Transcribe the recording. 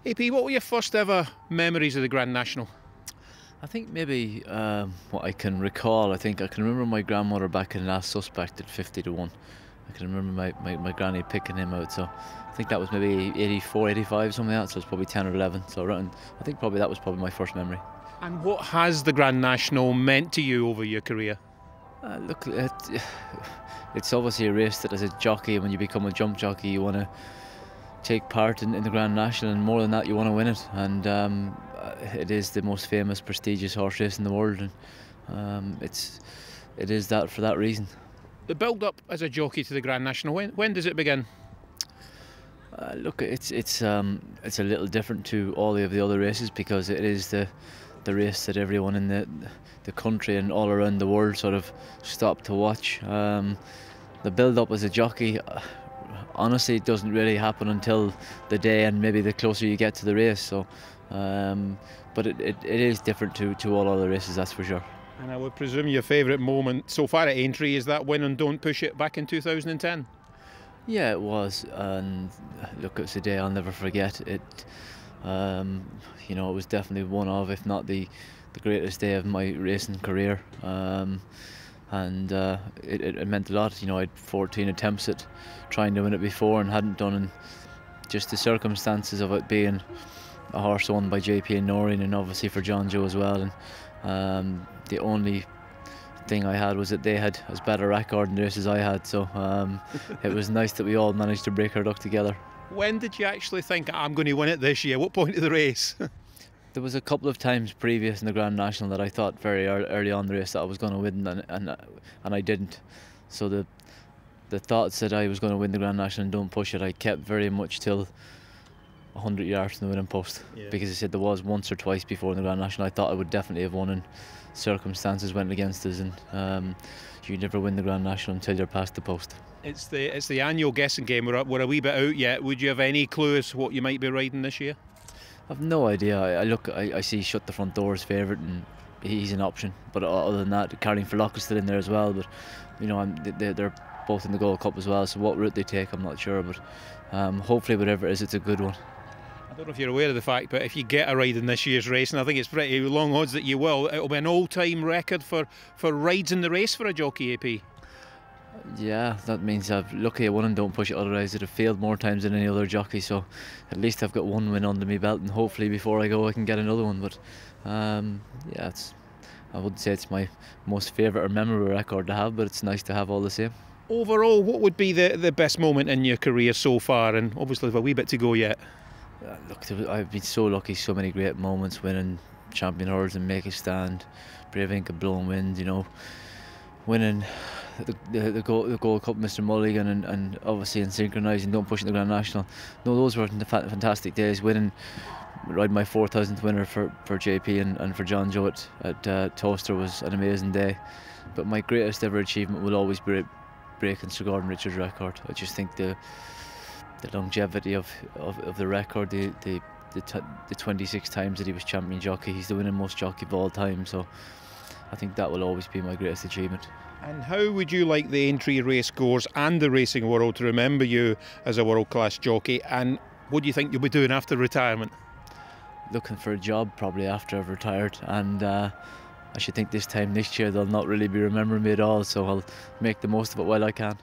AP, what were your first ever memories of the Grand National? I think maybe what I can recall, I think I can remember my grandmother back in Last Suspect at 50 to 1. I can remember my granny picking him out, so I think that was maybe 84, 85, something like that, so it's probably 10 or 11. So around, I think probably that was probably my first memory. And what has the Grand National meant to you over your career? Look, it's obviously a race that as a jockey, when you become a jump jockey, you want to take part in the Grand National, and more than that, you want to win it. And it is the most famous, prestigious horse race in the world, and it is that for that reason. The build-up as a jockey to the Grand National, when does it begin? Look, it's a little different to all of the other races, because it is the race that everyone in the country and all around the world sort of stop to watch. The build-up as a jockey, honestly, it doesn't really happen until the day and maybe the closer you get to the race. So, but it is different to all other races, that's for sure. And I would presume your favourite moment so far at Aintree is that win on Don't Push It back in 2010? Yeah, it was, and look, it's a day I'll never forget. It, you know, it was definitely one of, if not the greatest day of my racing career. And it meant a lot. You know, I'd 14 attempts at trying to win it before and hadn't done, and just the circumstances of it being a horse owned by JP and Noreen, and obviously for John Joe as well. And the only thing I had was that they had as bad a record in the race as I had, so it was nice that we all managed to break our luck together. When did you actually think, I'm going to win it this year? What point of the race? There was a couple of times previous in the Grand National that I thought very early on the race that I was going to win, and I didn't. So the thoughts that I was going to win the Grand National and Don't Push It, I kept very much till 100 yards from the winning post. Yeah. Because I said there was once or twice before in the Grand National I thought I would definitely have won, and circumstances went against us, and you never win the Grand National until you're past the post. It's the annual guessing game. We're a wee bit out yet. Would you have any clue as to what you might be riding this year? I've no idea. I see Shut the Front Door as favourite, and he's an option. But other than that, Carrying for Lock is still in there as well. But you know, they're both in the Gold Cup as well. So what route they take, I'm not sure. But hopefully, whatever it is, it's a good one. I don't know if you're aware of the fact, but if you get a ride in this year's race, and I think it's pretty long odds that you will, it'll be an all-time record for rides in the race for a jockey, AP. Yeah, that means I've lucky I won and Don't Push It, otherwise I'd have failed more times than any other jockey, so at least I've got one win under my belt, and hopefully before I go I can get another one. But yeah, I wouldn't say it's my most favourite or memorable record to have, but it's nice to have all the same. Overall, what would be the best moment in your career so far, and obviously there's a wee bit to go yet? Look, I've been so lucky, so many great moments, winning Champion Hurdles and Make a Stand, Brave Ink and Blowing Wind, you know, winning the Gold Cup, Mr Mulligan, and obviously in synchronising, Don't Push It in the Grand National. No, those were fantastic days. Riding my 4,000th winner for JP and for John Joe at Toaster was an amazing day. But my greatest ever achievement will always be breaking Sir Gordon Richards' record. I just think the longevity of the record, the 26 times that he was champion jockey, he's the winning most jockey of all time. So I think that will always be my greatest achievement. And how would you like the Aintree Racecourse and the racing world to remember you as a world-class jockey? And what do you think you'll be doing after retirement? Looking for a job probably after I've retired, and I should think this time next year they'll not really be remembering me at all, so I'll make the most of it while I can.